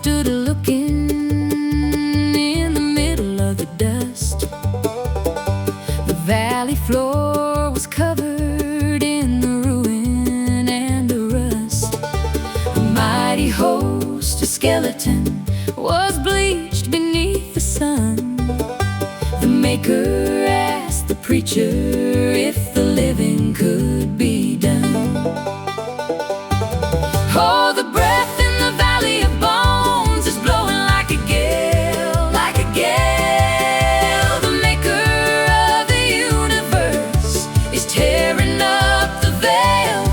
stood looking in the middle of the dust. The valley floor was covered in the ruin and the rust. A mighty host, a skeleton, was bleached beneath the sun. The Maker asked the preacher if the living could be done. Oh, the breath in the valley of bones is blowing like a gale, like a gale. The Maker of the universe is tearing up the veil.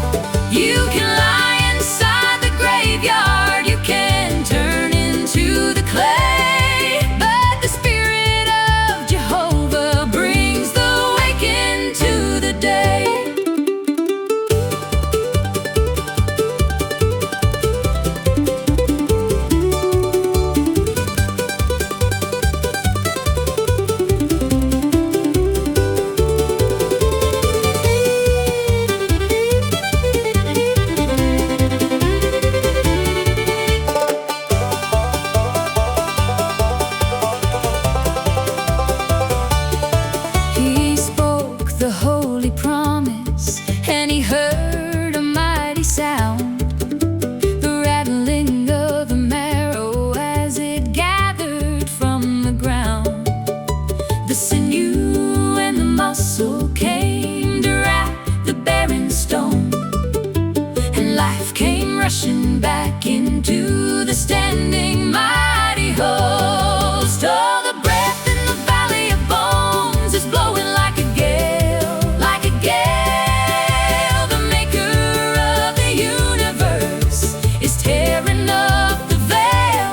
You can lie inside the graveyard, you can turn into the clay, but the Spirit of Jehovah brings the wake into the day. He spoke the holy promise, and he heard a mighty sound, the rattling of the marrow as it gathered from the ground. The sinew and the muscle came to wrap the barren stone, and life came rushing back into the standing mighty host. Oh, the breath in the valley of bones is blowing like a gale, like a gale. The Maker of the universe is tearing up the veil.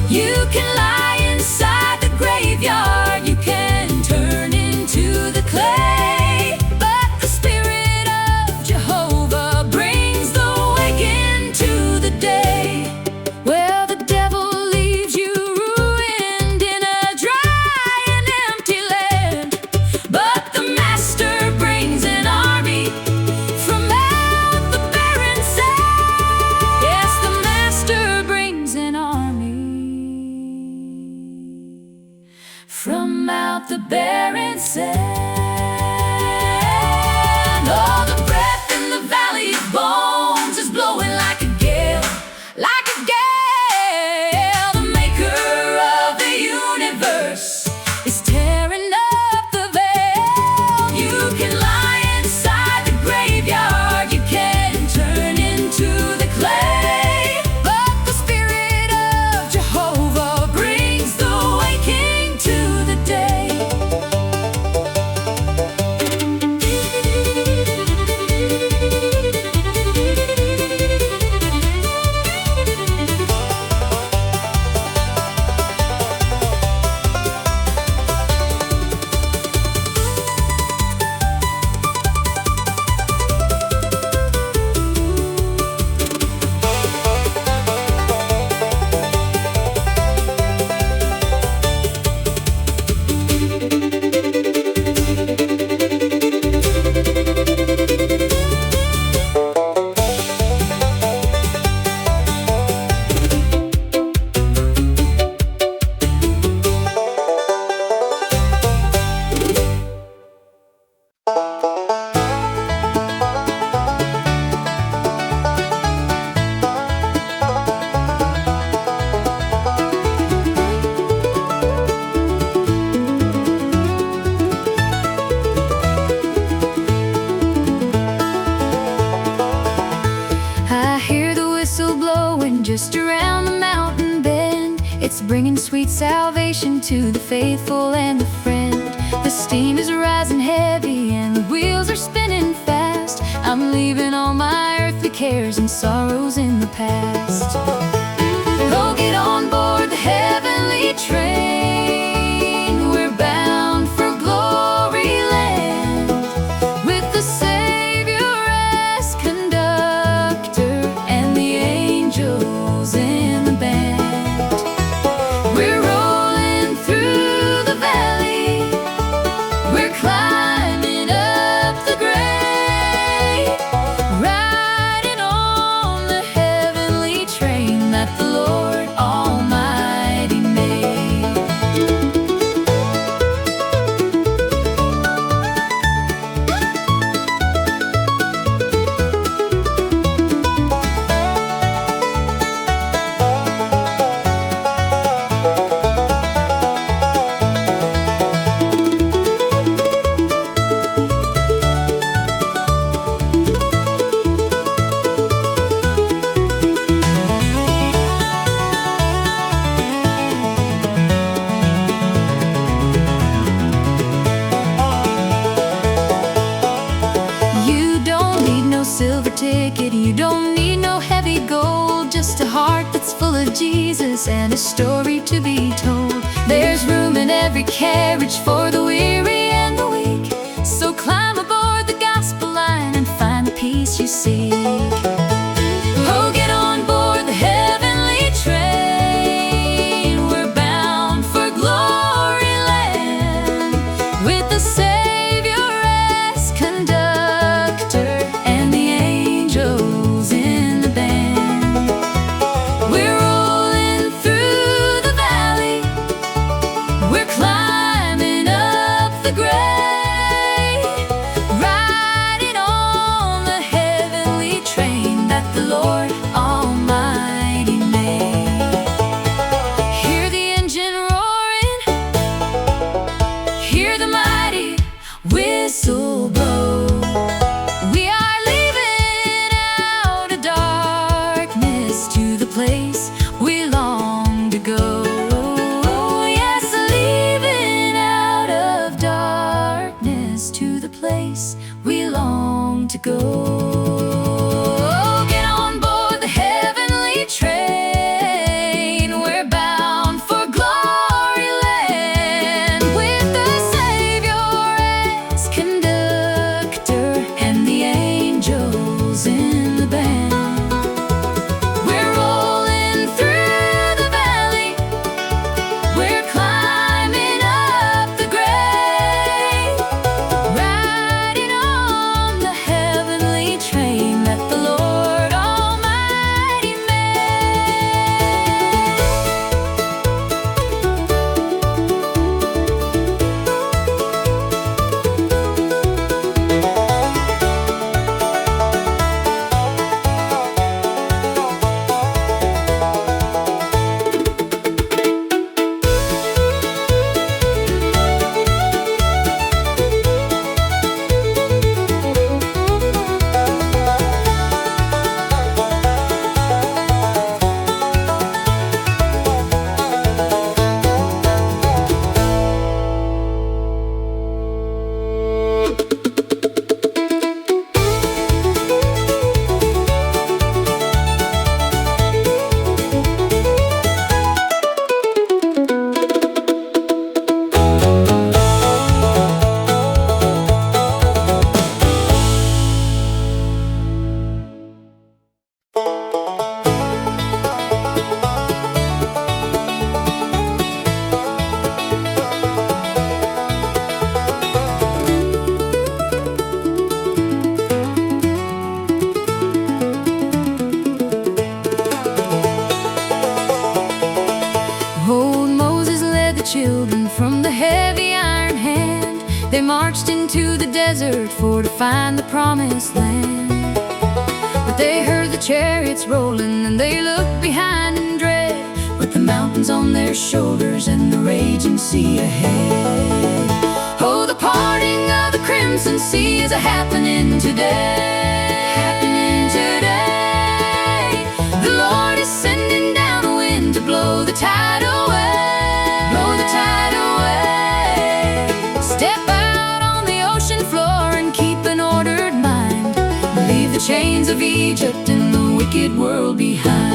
You can lie inside the graveyard, you can turn into the clay, but the Spirit of Jehovah brings the wake into the day. Well, the devil leaves you ruined in a dry and empty land, but the Master brings an army from out the barren sand. Yes, the Master brings an army from out the barren sand. Oh, the breath in the valley of bones is blowing like a gale, like a gale. The Maker of the universe is tearing up the veil. You can lie inside the graveyard, you can turn into the clay, but the Spirit of Jehovah brings the waking to the day. I hear the whistle blowing just around the mountain bend. It's bringing sweet salvation to the faithful and the friend. The steam is rising heavy and the wheels are spinning fast. I'm leaving all my earthly cares and sorrows in the past. Oh, get on board the heavenly train. We're bound for glory land, with the Savior as conductor and the angels in the band. We're rolling through the valley, we're climbing up the grade, riding on the heavenly train. Jesus and a story to be told. There's room in every carriage for the weary and the weak, so climb aboard the gospel line and find the peace you seek. Oh, get on board the heavenly train. We're bound for glory land, with the Savior as conductor and the angels in the band. We're rolling through the valley, we're climbing up the grade, riding on the heavenly train that the Lord Almighty made. Hear the engine roaring, hear the mighty whistle blow. We are leaving out of darkness to the place we long to go. Yes, leaving out of darkness to the place we long to go. Get on board the heavenly train. We're bound for glory land, with the Savior as conductor and the angels in the band. We're rolling through the valley, we're climbing up the grade, riding on the heavenly train that the Lord Almighty Old Moses led the children from the heavy iron hand. They marched into the desert for to find the promised land. But they heard the chariots rolling and they looked behind in dread, with the mountains on their shoulders and the raging sea ahead. Oh, the parting of the crimson sea is a-happening today. Happening today. The Lord is sending down a wind to blow the tide away. Blow the tide away. Step out on the ocean floor and keep an ordered mind. Leave the chains of Egypt and the wicked world behind.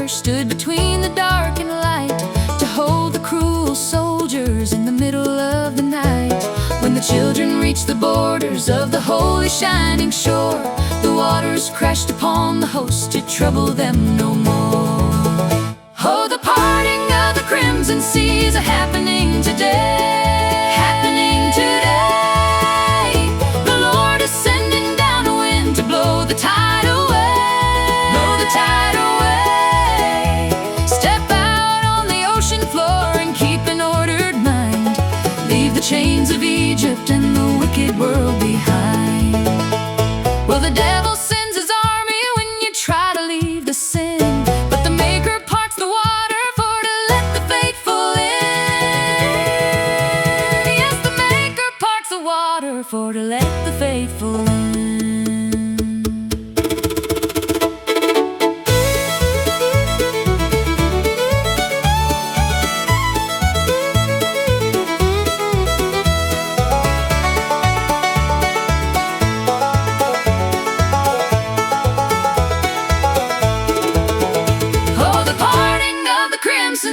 Stood between the dark and light to hold the cruel soldiers in the middle of the night. When the children reached the borders of the holy shining shore, the waters crashed upon the host to trouble them no more. Oh, the parting of the crimson sea is a-happening today. Happening today. The Lord is sending down a wind to blow the tide away. Blow the tide away. Chains of Egypt Egypt and the wicked world behind. Well, the devil sends his army when you try to leave the sin, but the Maker parts the water for to let the faithful in. Yes, the Maker parts the water for to let the faithful in.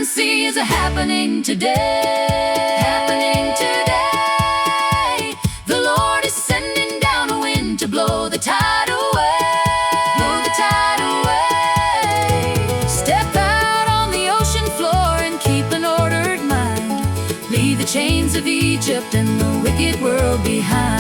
Sea is happening today. Happening today. The Lord is sending down a wind to blow the tide away. Blow the tide away. Step out on the ocean floor and keep an ordered mind. Leave the chains of Egypt and the wicked world behind.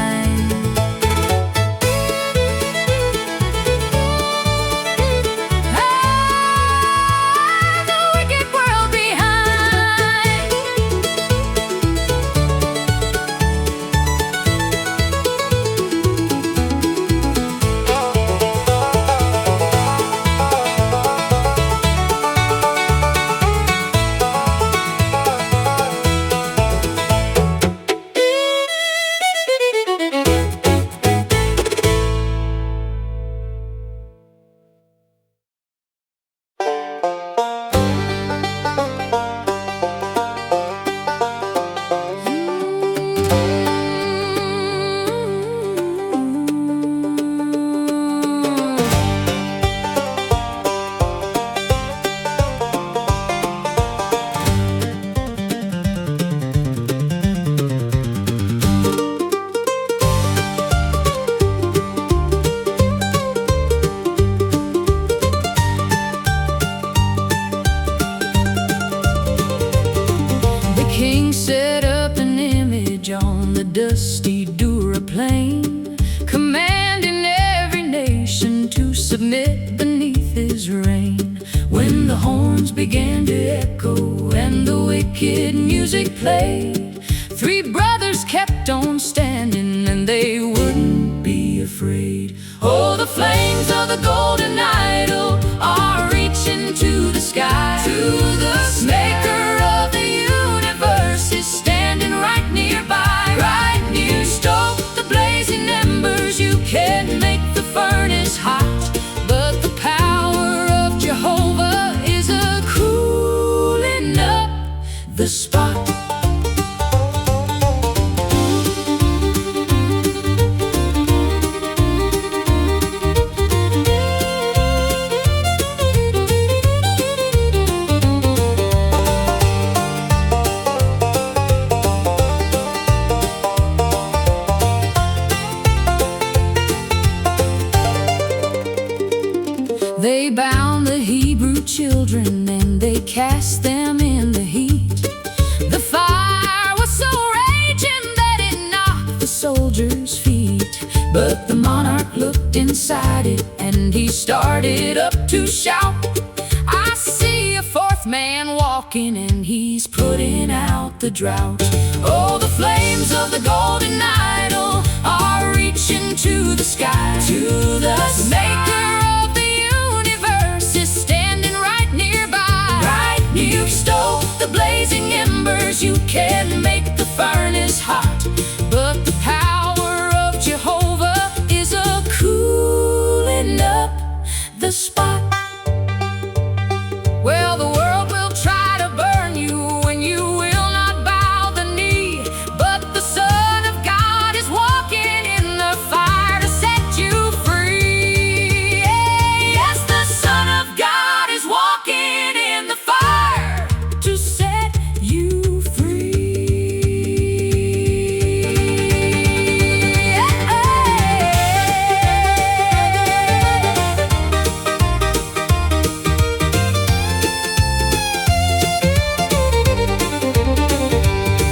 Dusty Dura plain, commanding every nation to submit beneath his reign. When the horns began to echo and the wicked music played, three brothers kept on standing and they wouldn't be afraid. Oh, the flames of the golden idol are reaching to the sky. To the Maker of the universe is standing right nearby. Right near, stoke the blazing embers. You can make the furnace hot, but the power of Jehovah is a cooling up the spot. They bound the Hebrew children and they cast them in the heat. The fire was so raging that it knocked the soldiers' feet. But the monarch looked inside it and he started up to shout, I see a fourth man walking and he's putting out the drought. Oh, the flames of the golden idol are reaching to the sky. To the Maker of the universe is standing right nearby. Right near, stoke the blazing embers. You can make the furnace hot, but the power of Jehovah is a cooling up the spot. Well, the world will try to burn you when you will not bow the knee, but the Son of God is walking in the fire to set you free. Yes, the Son of God is walking in the fire to set you free.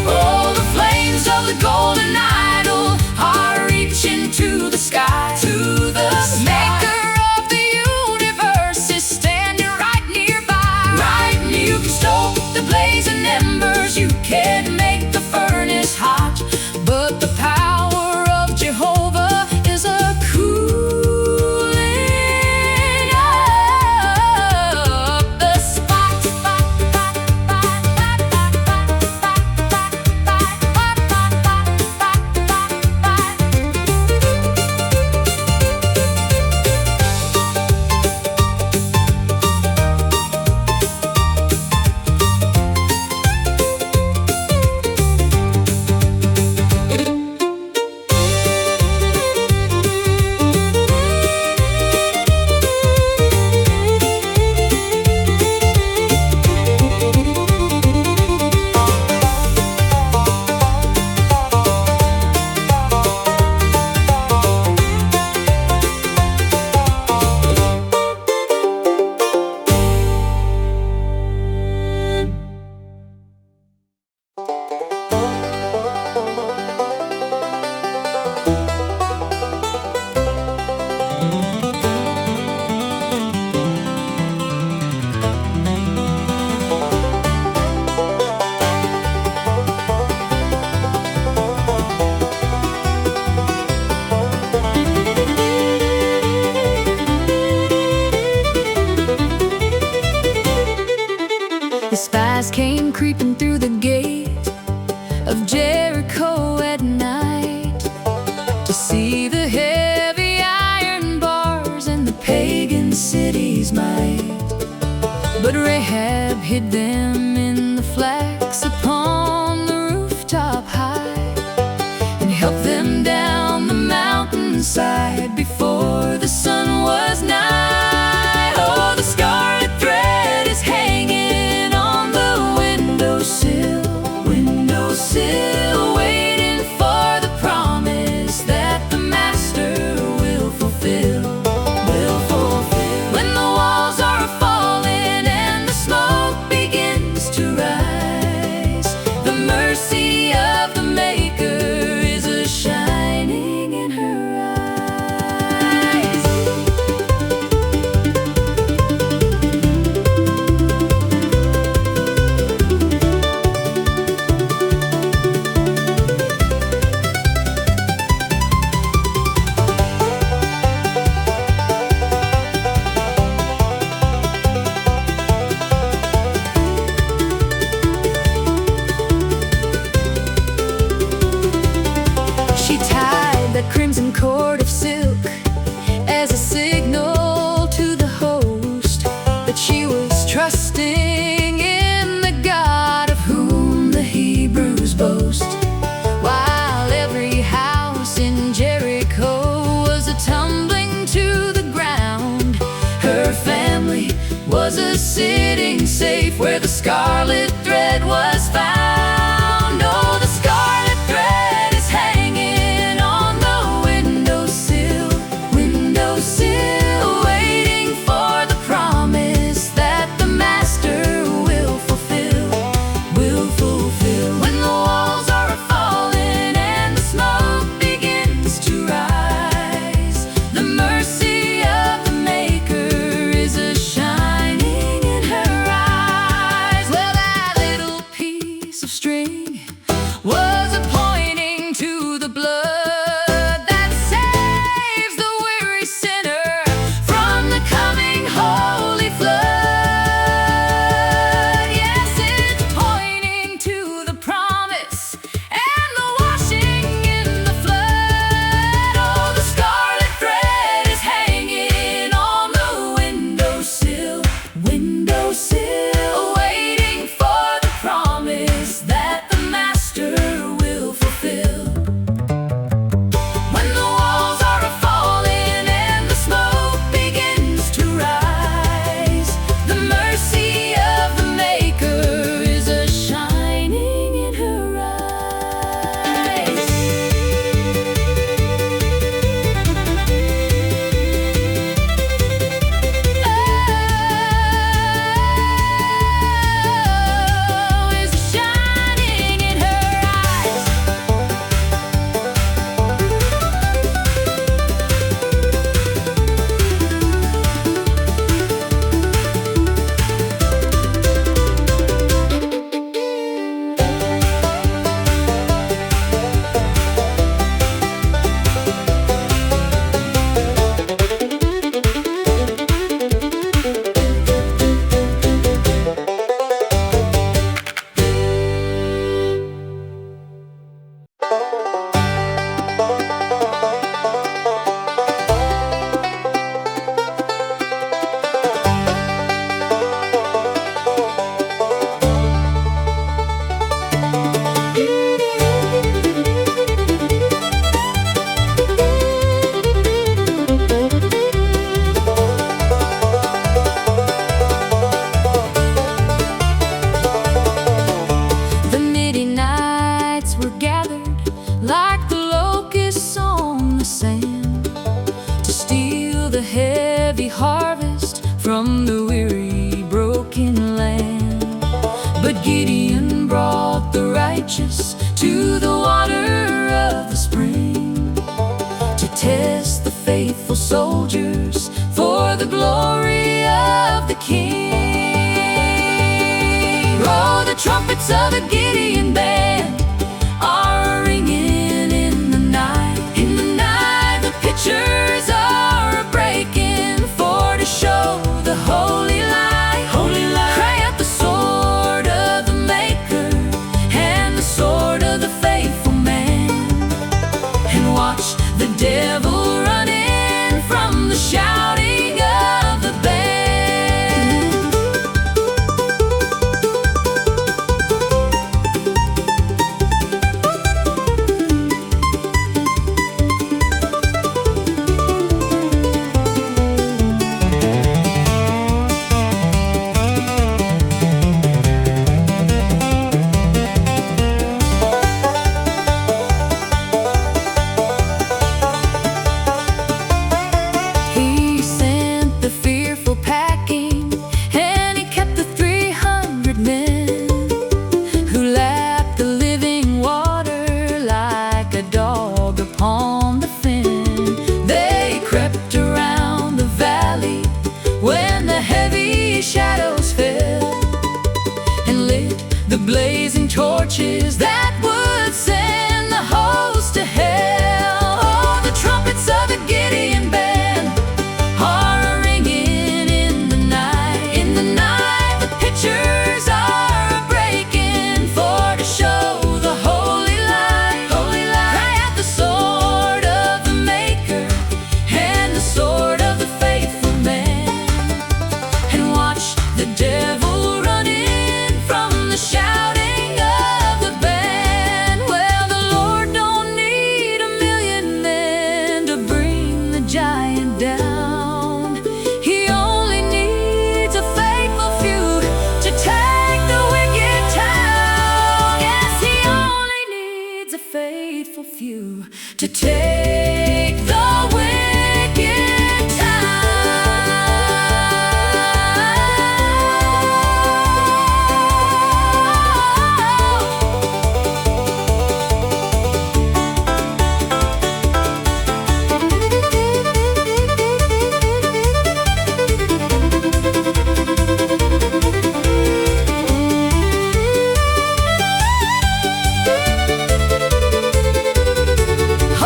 Oh, the flames of the golden idol are reaching to the sky. To the Maker of the universe is standing right nearby. Right near, you can stoke the blazing embers. You can make the furnace hot, but the see the heavy iron bars and the pagan city's might. But Rahab hid them in the flax upon the rooftop high, and helped them down the mountainside before the sun was nigh. Oh, the scarlet thread is hanging on the windowsill, waiting for the promise that the Master will fulfill, When the walls are falling and the smoke begins to rise, the mercy of the Maker is a shining in her eyes. She tied that crimson cord of silk as a signal to the host that she was trusting in the God of whom the Hebrews boast. While every house in Jericho was a-tumbling to the ground, her family was a-sitting safe where the scarlet thread was found. Oh, the scarlet thread is hanging on the windowsill, waiting for the promise that the Master will fulfill, When the walls are falling and the smoke begins to rise, the mercy of the Maker is a shining in her eyes. Well, that little piece of string was a pointing to the blood that saves the weary sinner from the coming holy flood. Yes, it's pointing to the promise and the washing in the flood. Oh, the scarlet thread is hanging on the windowsill, waiting for the promise that the Master will fulfill. When the walls are falling and the smoke begins to rise, the mercy of the Maker is a shining in her eyes. Oh, is a shining in her eyes. The Midianites were gathered like the locusts on the sand to steal the heavy harvest from the weary, broken land. But Gideon brought the righteous to the water of the spring to test the faithful soldiers for the glory of the King. Oh, the trumpets of the Gideon band are ringing in the night. In the night, the pitchers are breaking for to show the holy light. Holy light. Cry out the sword of the Maker and the sword of the faithful man, and watch the devil devil running from the shouting of the band. He sent the fearful packing, and he kept the 300 men who lapped the living water like a dog upon the fen. They crept around the valley when the heavy shadows fell, and lit the blazing torches that would send the host to hell. Oh, the trumpets of the Gideon band are ringing in the night. In the night, the pitchers are breaking for to show the holy light. Holy light. Cry out the sword of the Maker and the sword of the faithful man, and watch the devil running from the shouting of the band. Well, the Lord don't need 1,000,000 men to bring the giant down. He only needs a faithful few to take the wicked town. Yes, he only needs a faithful few to take the wicked town.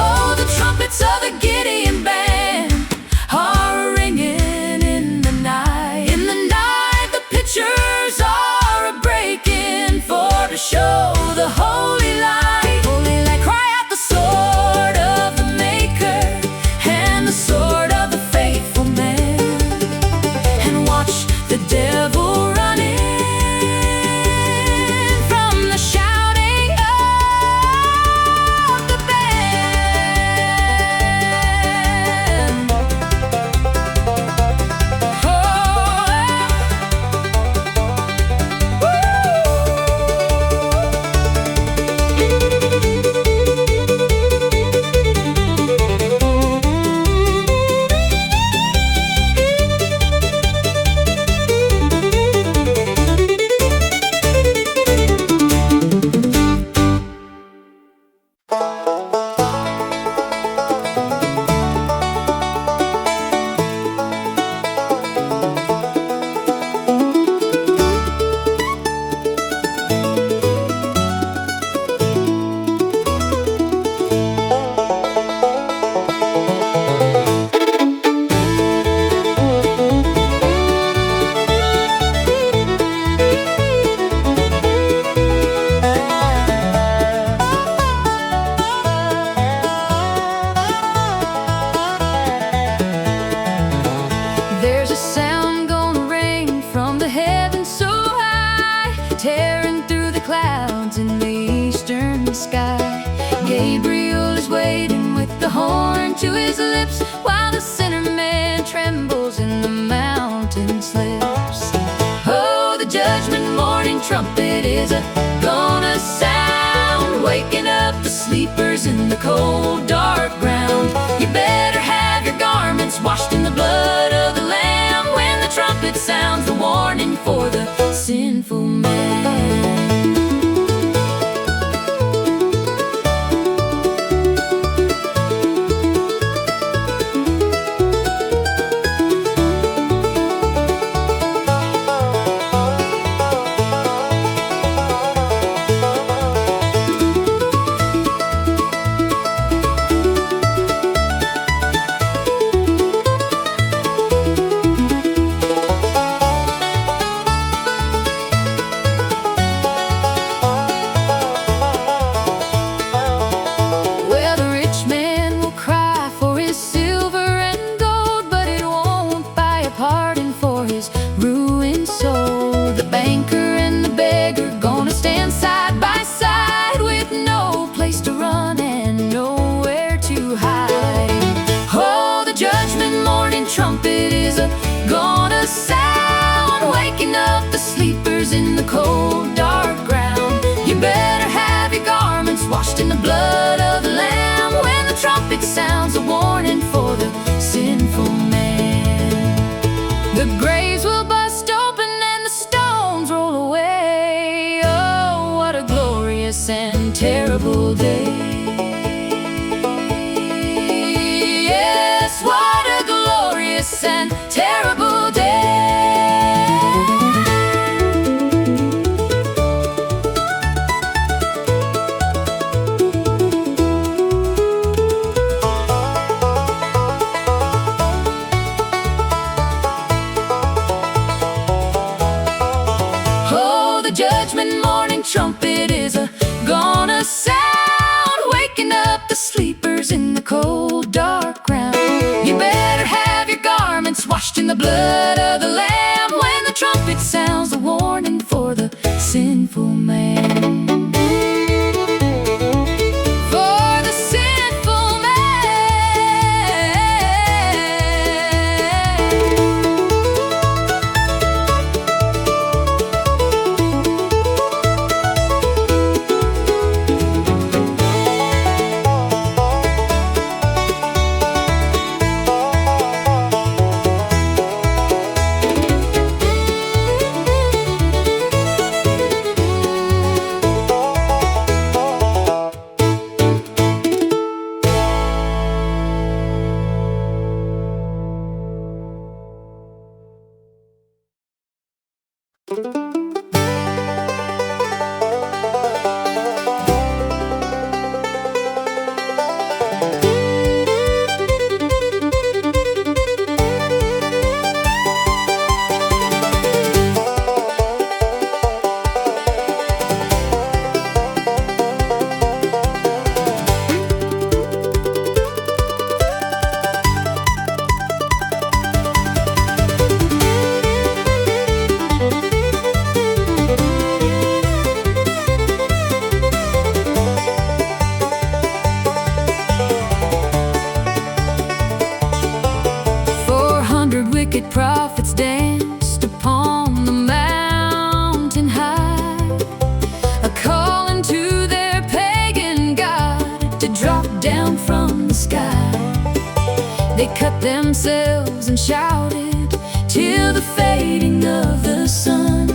Oh, the trumpets of the Gideon band are ringing in the night. In the night, the pitchers are breaking for to show the holy light. Holy light. Cry out the sword of the Maker and the sword of the faithful man, and watch the devil running from the shouting of the band. Oh, there's a sound gonna ring from the heavens so high, tearing through the clouds in the eastern sky. Gabriel is waiting with the horn to his lips, while the sinner man trembles and the mountain slips. Oh, the judgment morning trumpet is gonna sound, waking up the sleepers in the cold dark ground. You better have your garments washed in the blood of the Lamb when the trumpet sounds the warning for the sinful man. cold, dark ground. You better have your garments washed in the blood of the Lamb. When the trumpet sounds a warning for the sinful man, the graves will bust open and the stones roll away. Oh, what a glorious and terrible day. Yes, what a glorious and terrible day. Judgment morning trumpet is gonna sound, waking up the sleepers in the cold, dark ground. You better have your garments washed in the blood of the Lamb. When the trumpet sounds a warning for the sinful man. For the sinful man. Wicked prophets danced upon the mountain high, a calling to their pagan god to drop down from the sky. They cut themselves and shouted till the fading of the sun.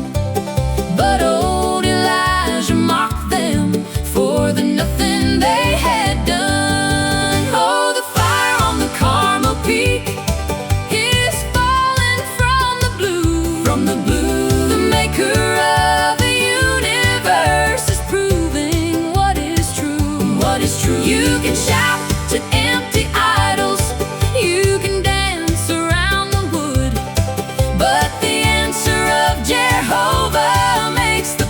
But old Elijah mocked them for the nothing they had done. Oh, the fire on the Carmel peak true. You can shout to empty idols, you can dance around the wood, but the answer of Jehovah makes the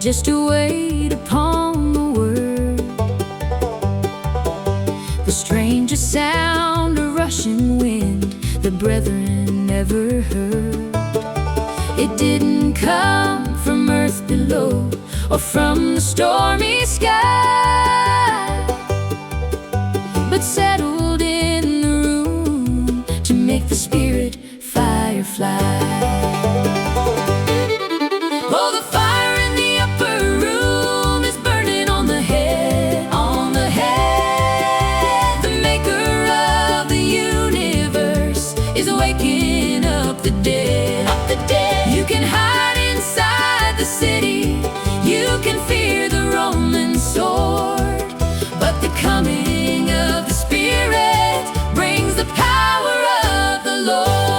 just to wait upon the word. The strangest sound, a rushing wind, the brethren never heard. It didn't come from earth below or from the stormy sky, but settled in the room to make the spirit fire fly. Oh, the fire in the upper room is burning on the head, on the head. The maker of the universe is waking up the dead, up the dead. You can hide inside the city, you can fear the Roman sword, but the coming of the Spirit brings the power of the Lord.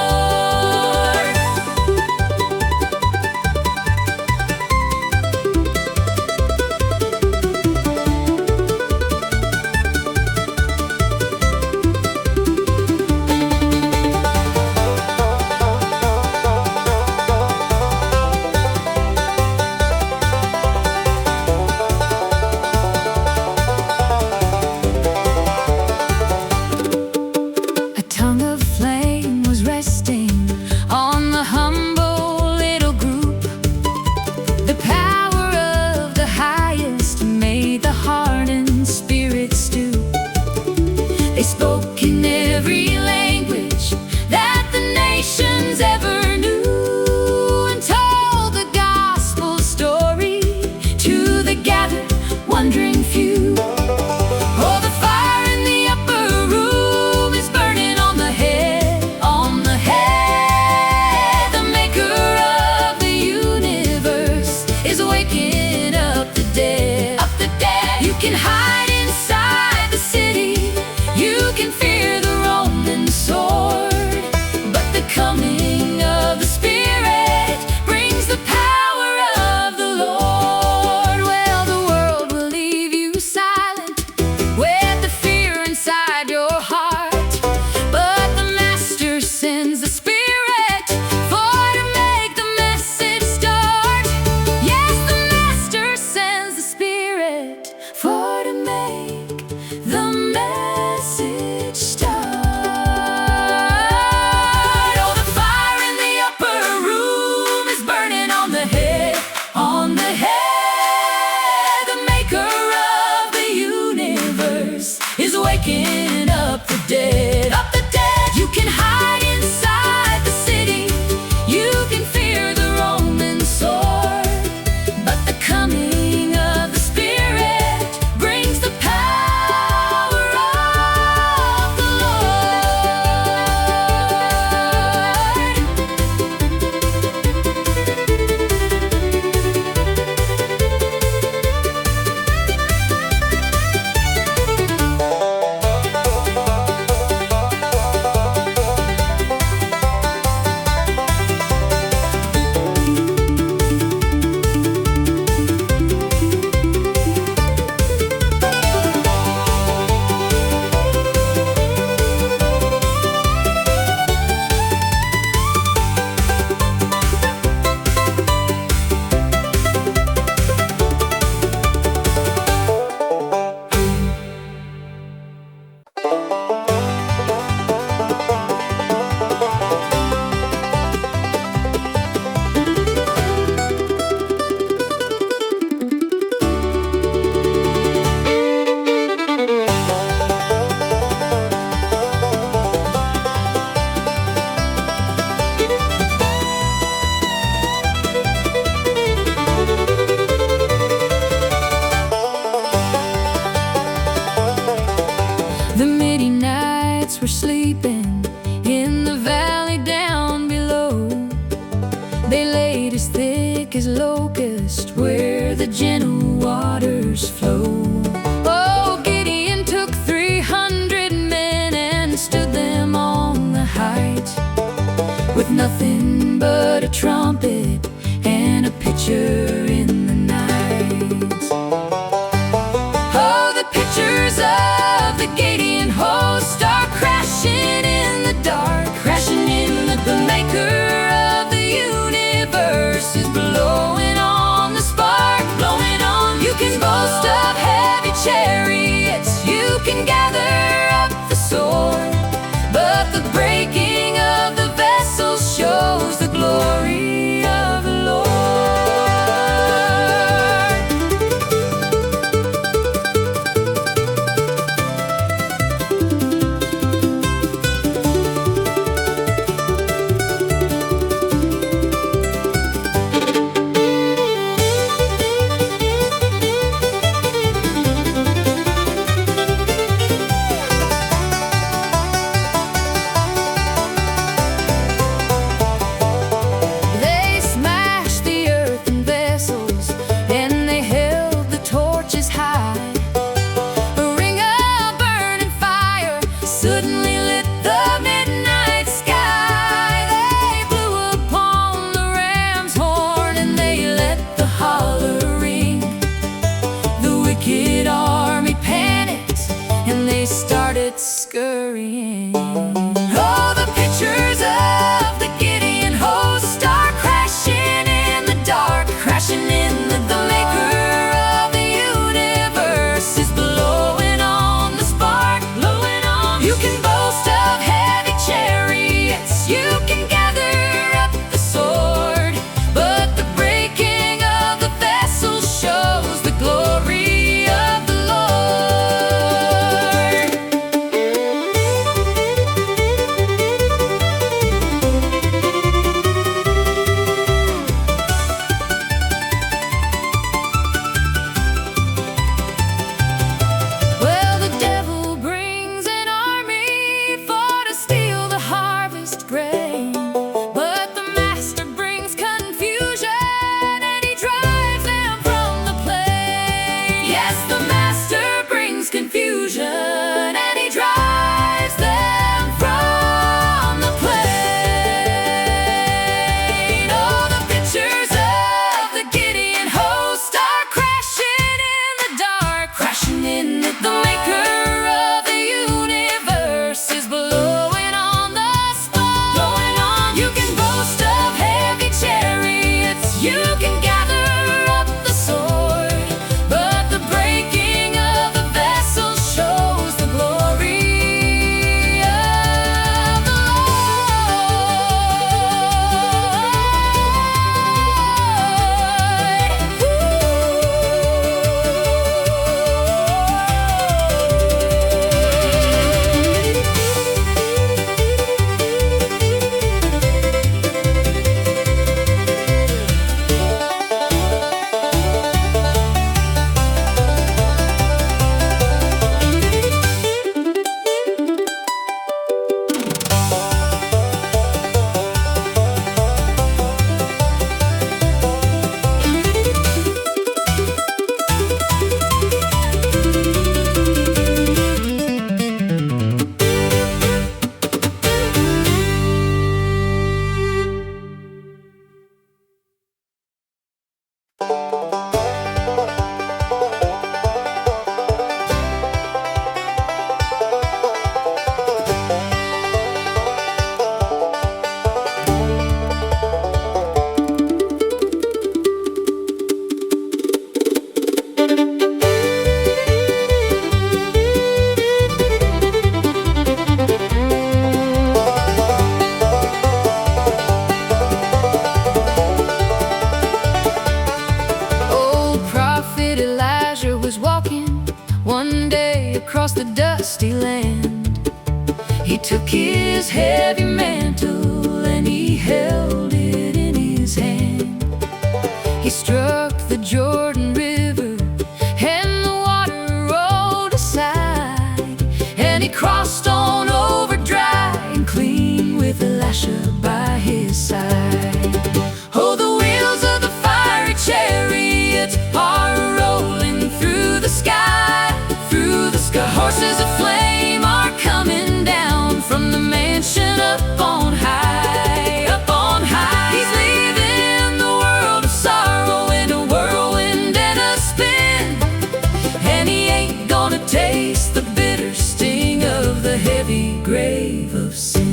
the gentle waters flow. Oh, Gideon took 300 men and stood them on the height, with nothing but a trumpet and a pitcher in the night. Oh, the pitchers of the Gideon host are crashing in the dark, crashing in the maker of the universe is blowing on the spark. across the dusty land. He took his heavy mantle and he held it in his hand. He struck the Jordan River and the water rolled aside, and he crossed on over dry and clean with Elisha by his side. Oh, the wheels of the fiery chariot are rolling through the sky, through the sky. Horses of flame are coming down from the mansion up on high, up on high. He's leaving the world of sorrow in a whirlwind and a spin, and he ain't gonna taste the bitter sting of the heavy grave of sin.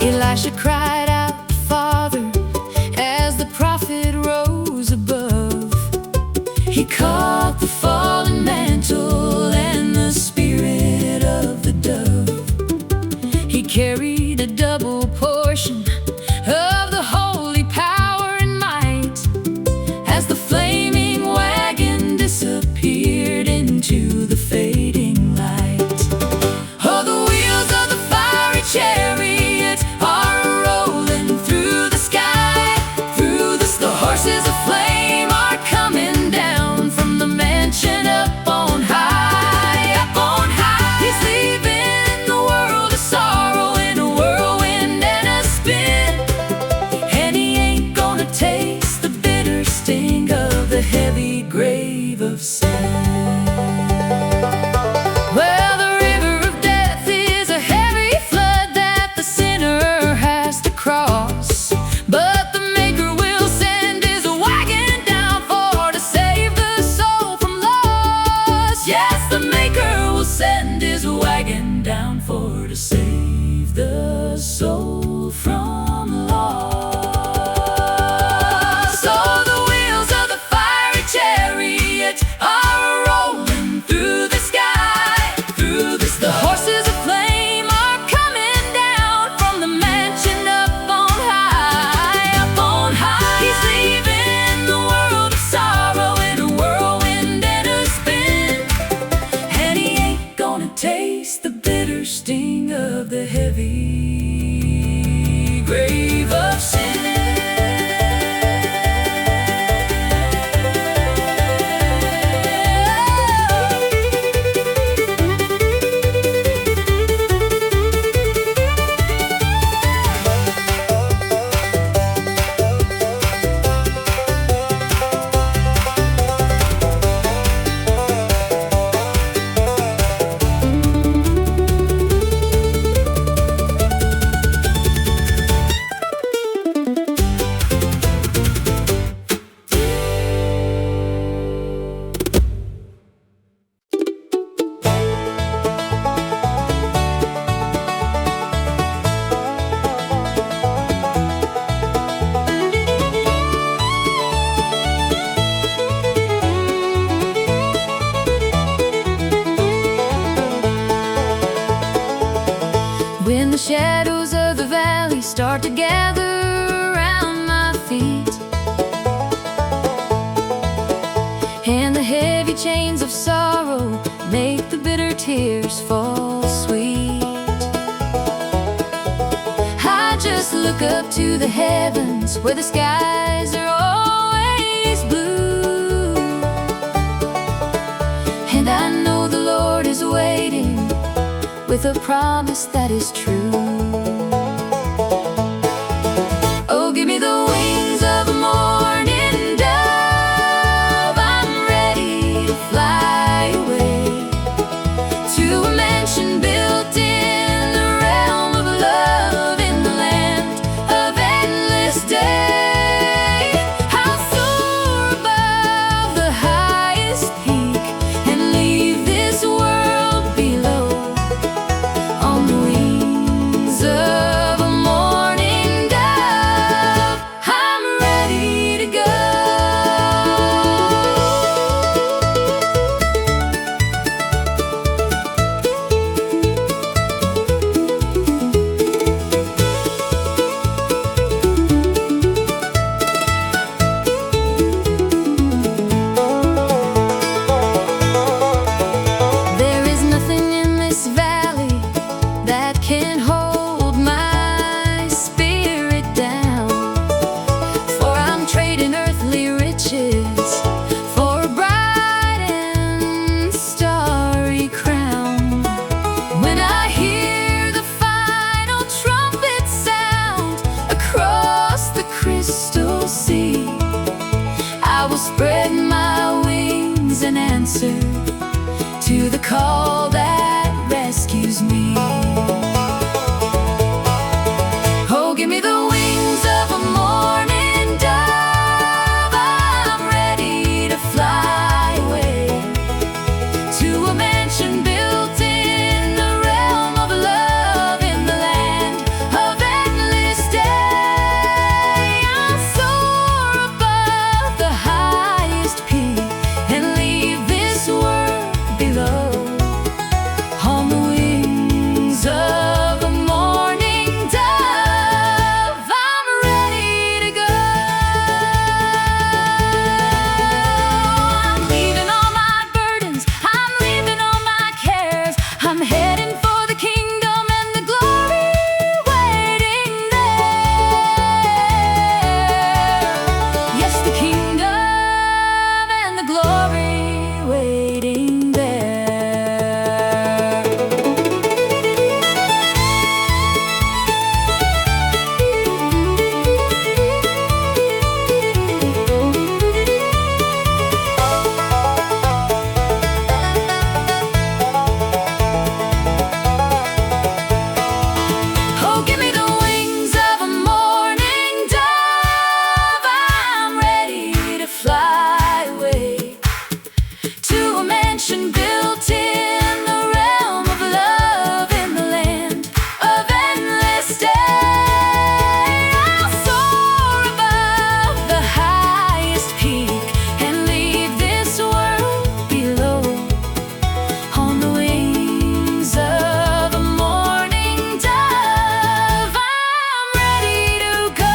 Elisha cried out, Father, as the prophet rose above. He caught the fallen mantle and the spirit of the dove. He carried a double portion of the holy power and might as the flaming wagon disappeared into the fading light. Oh, the wheels of the fiery chariot are rolling through the sky, through the horses of flame are coming down from the mansion up on high, up on high. He's leaving the world of sorrow in a whirlwind and a spin, and he ain't gonna taste the bitter sting of the heavy grave of sin. Well, the river of death is a heavy flood that the sinner has to cross, but the Maker will send his wagon down for to save the soul from loss. Yes, the Maker will send his wagon down for to save the soul from loss. So the wheels of the fiery chariot are rolling through the sky, through the horses of flame are coming down from the mansion up on high, up on high. He's leaving the world of sorrow in a whirlwind and a spin, and he ain't gonna taste the bitter sting of the heavy grave of sin. When the shadows of the valley start to gather around my feet, and the heavy chains of sorrow make the bitter tears fall sweet, I just look up to the heavens where the skies are always blue, and I know the Lord is waiting with a promise that is true. Oh, give me the wings of a morning dove, I'm ready to fly away to a mansion built in the realm of love in the land of endless day. I'll soar above the highest peak and leave this world below on the wings answer to the call that rescues me. Oh, give me the wings of a morning dove. I'm ready to fly away to a mansion built in the realm of love, in the land of endless day. I'll soar above the highest peak and leave this world below on the wings of a morning dove. I'm ready to go. I'm leaving all my burdens, I'm leaving all my cares. I'm heading for the kingdom and the glory waiting there. Yes, the kingdom and the glory waiting there. Oh, give me the wings of a morning dove. I'm ready to fly away to a mansion built in the realm of love, in the land of endless day. I'll soar above the highest peak and leave this world below on the wings of a morning dove. I'm ready to go.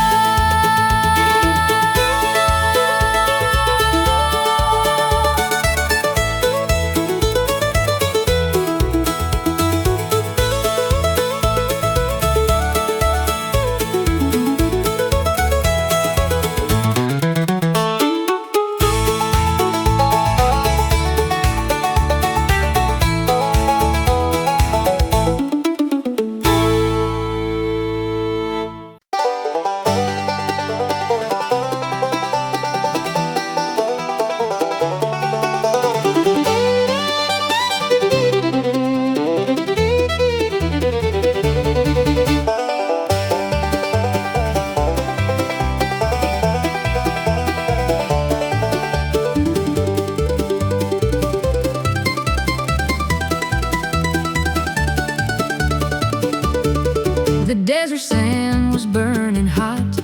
The desert sand was burning hot,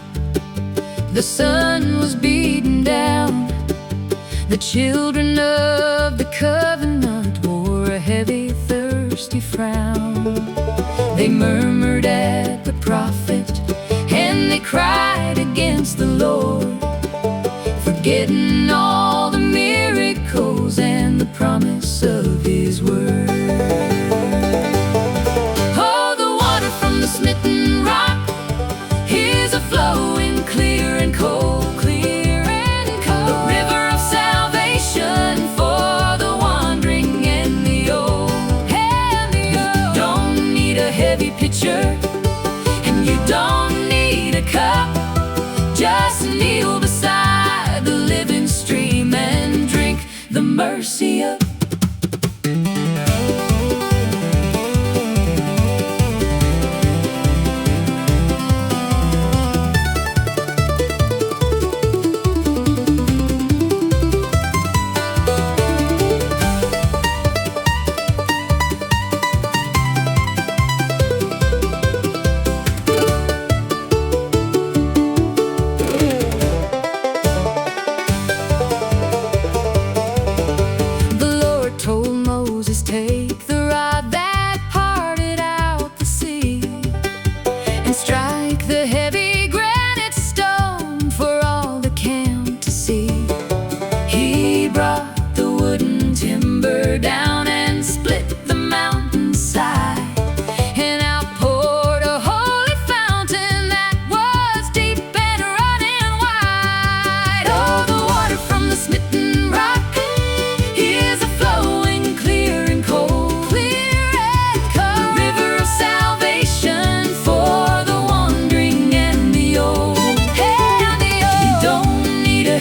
the sun was beating down. The children of the covenant wore a heavy, thirsty frown. They murmured at the prophet and they cried against the Lord, forgetting all the miracles and the promise of His word. Oh, the water from the Smitten Rock is a flowing clear and cold, clear and cold. The river of salvation for the wandering and the old. You don't need a heavy pitcher and you don't need a cup. Just kneel beside the living stream and drink the mercy of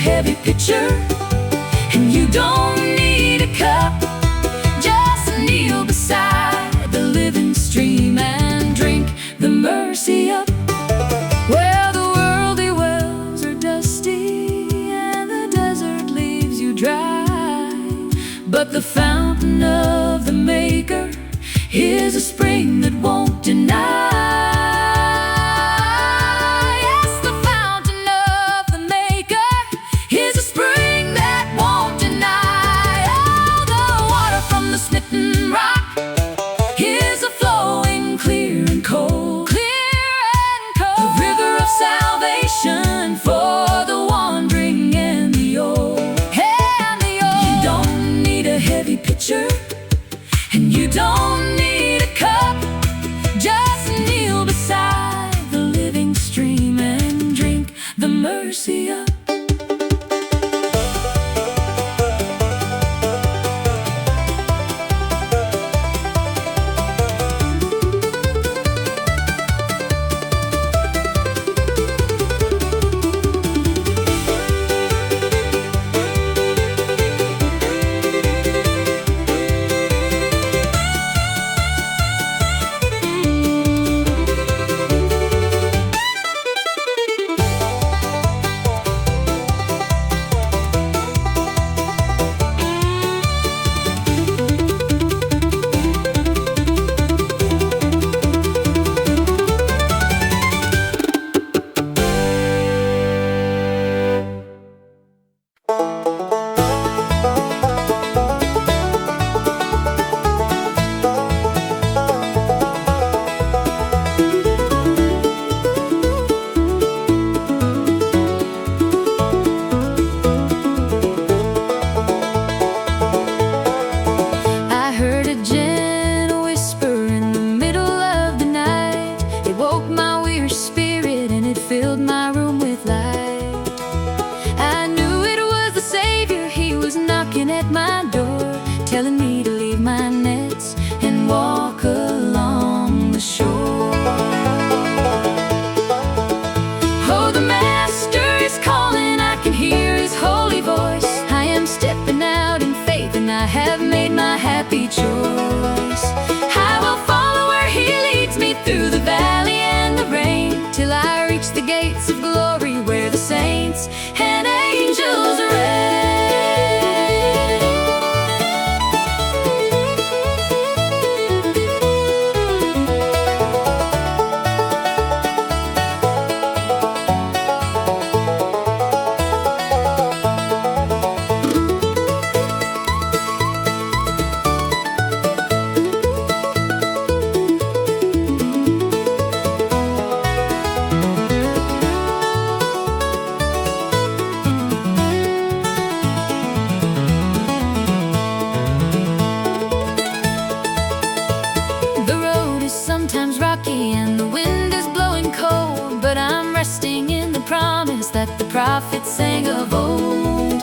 heavy pitcher, and you don't need a cup. the mercy of. Telling me to leave my nets and walk along the shore. Oh, the Master is calling, I can hear His holy voice. I am stepping out in faith and I have made my happy choice. I will follow where He leads me through the valley and the rain, till I reach the gates of glory where the saints and angels reign. That the prophets sang of old.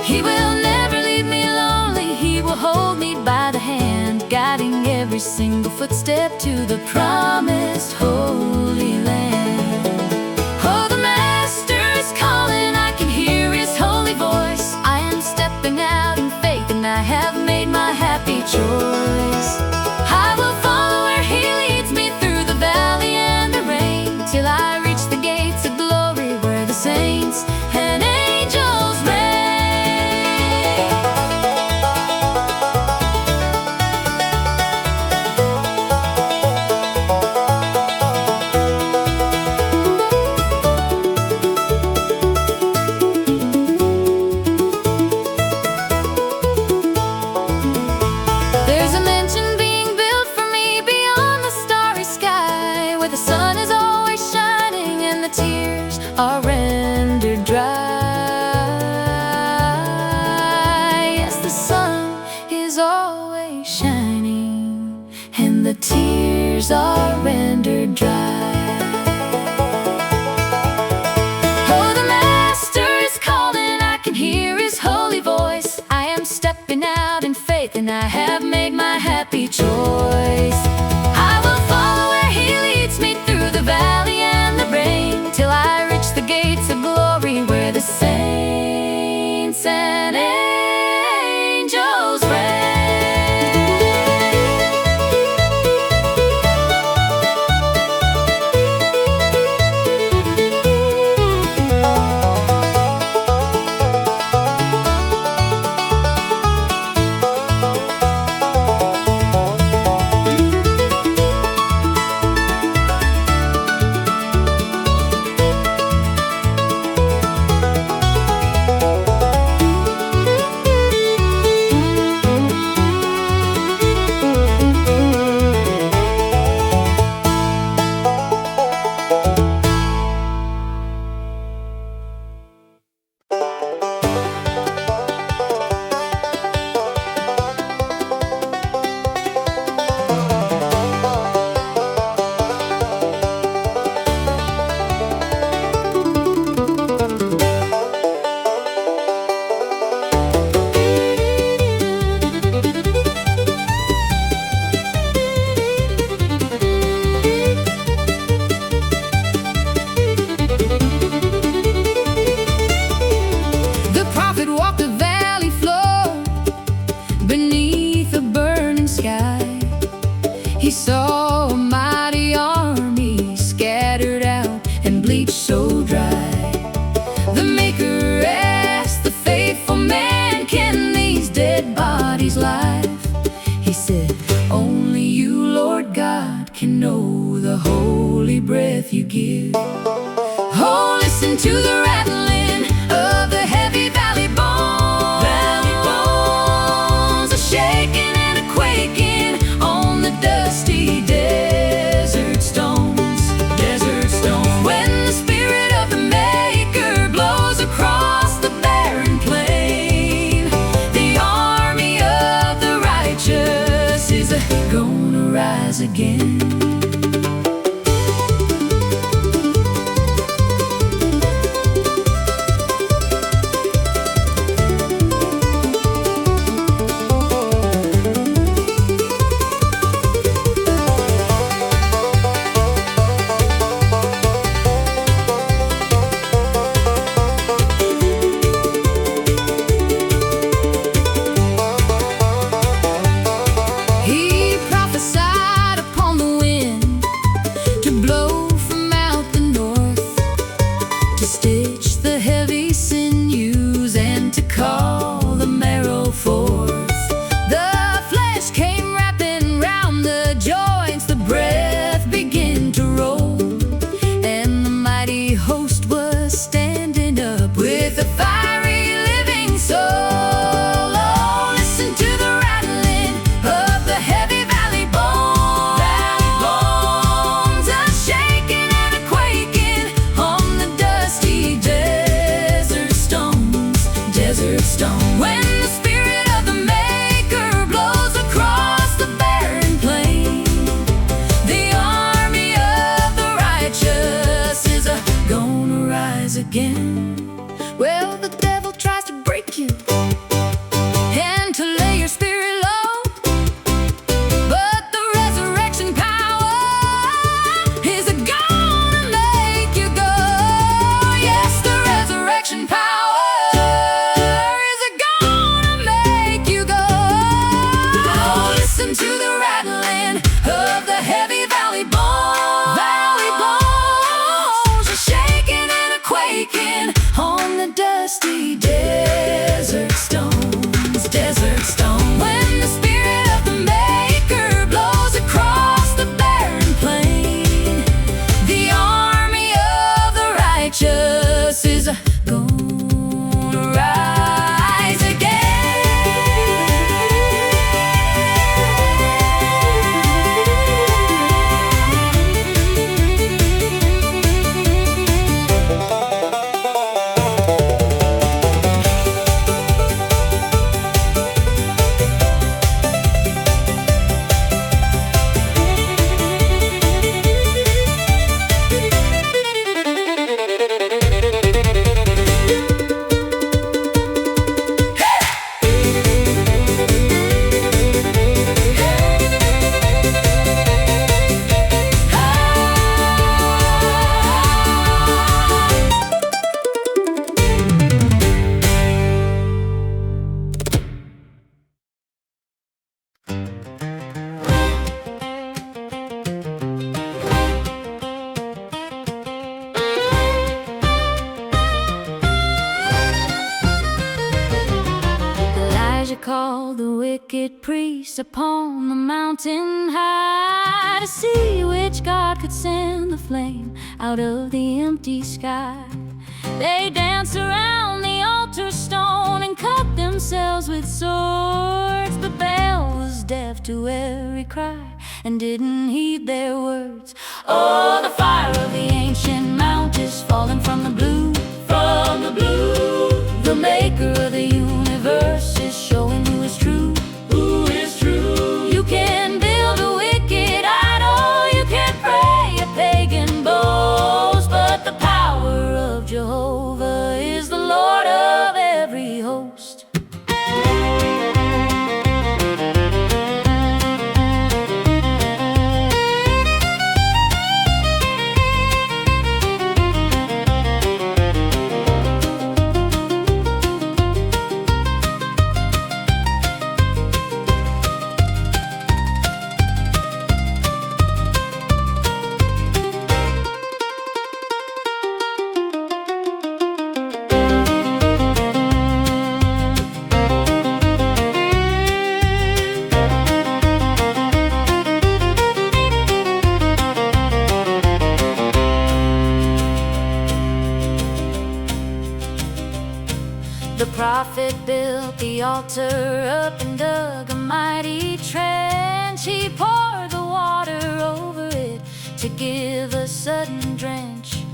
He will never leave me lonely. He will hold me by the hand, guiding every single footstep to the promised Holy Land. Oh, the Master is calling, I can hear His holy voice. I am stepping out in faith and I have made my happy choice. I will follow where He leads me through the valley and the rain, till I reach the gates of glory where the saints and angels reign. There's a mansion being built for me beyond the starry sky, where the sun is always shining and the tears are rendered dry. Yes, the sun is always shining and the tears are rendered dry. Oh, the Master is calling, I can hear His holy voice. I am stepping out in faith and I have made my happy choice. I will follow where He leads me through the valley and the rain, till I reach the gates of glory where the saints and angels reign. breath you give. Oh, listen to the rattling of the heavy valley bones. Valley bones are shaking and a quaking on the dusty desert stones. Desert stones. When the spirit of the Maker blows across the barren plain, the army of the righteous is gonna rise again. Well, the devil tries to break you and to lay your spirit low, but the resurrection power is gonna make you go. Yes, the resurrection power is gonna make you go. Oh, listen to the rattling of the heavy valley bones. Valley bones are shaking and a quaking on the dusty desert stones. Desert stones. When the spirit of the Maker blows across the barren plain, the army of the righteous is gonna rise again. Called the wicked priests upon the mountain high to see which God could send the flame out of the empty sky. They danced around the altar stone and cut themselves with swords, but Baal was deaf to every cry and didn't heed their words. Oh, the fire of the ancient mount is falling from the blue. From the blue, the Maker of the universe is showing who is true. Who is true? You can build a wicked idol, you can pray a pagan boast, but the power of Jehovah is the Lord of every host. The prophet built the altar up and dug a mighty trench. He poured the water over it to give a sudden drench.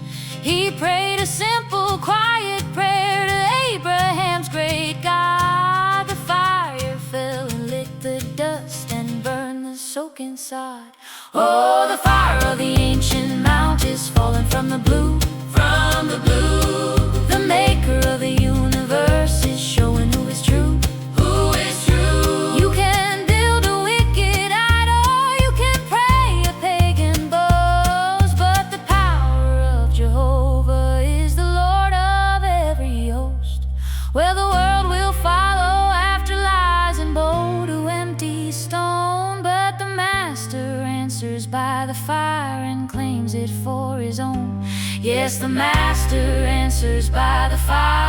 He prayed a simple, quiet prayer to Abraham's great God. The fire fell and licked the dust and burned the soaking sod. Oh, the fire of the ancient mount is falling from the blue, from the blue. The maker of the universe is showing who is true, who is true. You can build a wicked idol, you can pray a pagan boast, but the power of Jehovah is the Lord of every host. Well, the world will follow after lies and bow to empty stone, but the master answers by the fire and claims it for his own. Yes, the master answers by the fire